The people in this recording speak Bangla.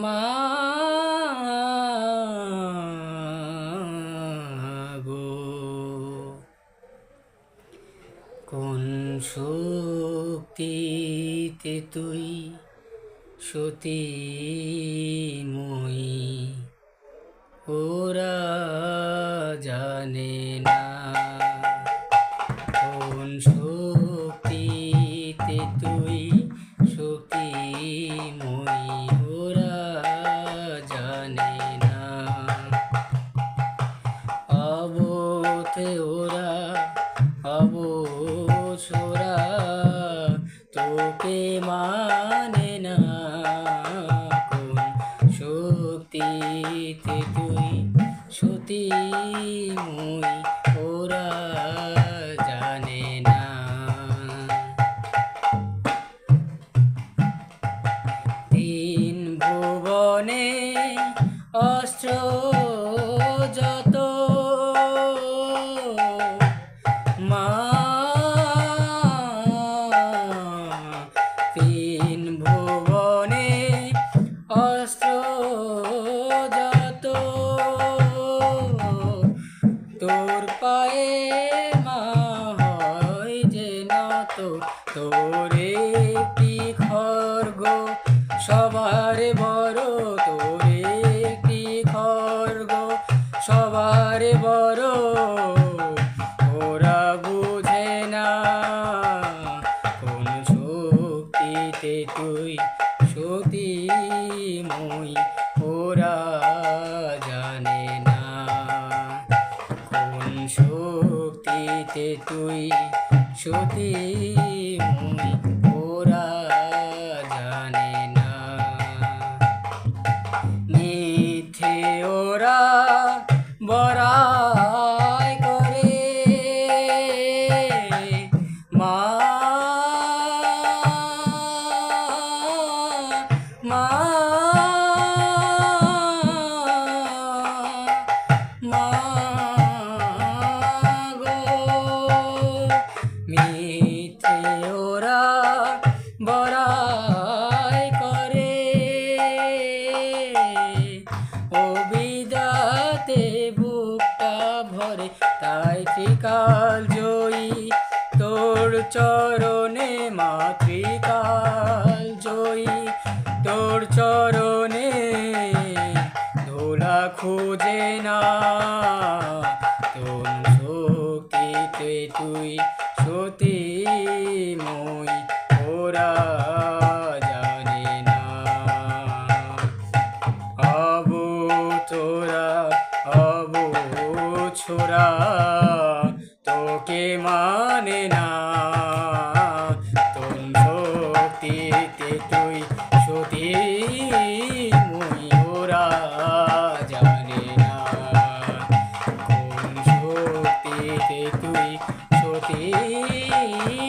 মা গো, কোন শক্তিতে তুই সতীময়ী ওরা জানে না, কোন শক্তিতে তুই সতীময়ী ওরা জানে না। অবতে ওরা অবসরা তোকে মানে না, কোন শক্তিতে তুই সতীময়ী ওরা জানে না। তিন ভুবনে অস্ত্র যত মা, তিন ভুবনে অস্ত্র যত তোর পায়ে মা হয় যে নত, তোর একটি খড়গ সবার বড়, তোর একটি খড়গ সবার বড়, ওরা বুঝে না কোন শক্তিতে তুই সতীময়ী ওরা জানে না, কোন শক্তিতে তুই সতীময়ী ওরা জানে না। মিথ্যে ওরা বড়াই করে মা, মা, মা গো, মিথ্যে ওরা বড়াই করে ও বিদাতে বুকটা ভরে, তাই ত্রিকাল জয়ী তোর চরণে মা, ত্রিকাল জয়ী তোর চরণে ধোলা খুঁজে না, কোন শক্তিতে তুই সতীময়ী ওরা জানে না। তোরা ছোড়া তোকে মানে না, কোন শক্তিতে তুই সতীময়ী ওরা জানে না, কোন শক্তিতে তুই সতীময়ী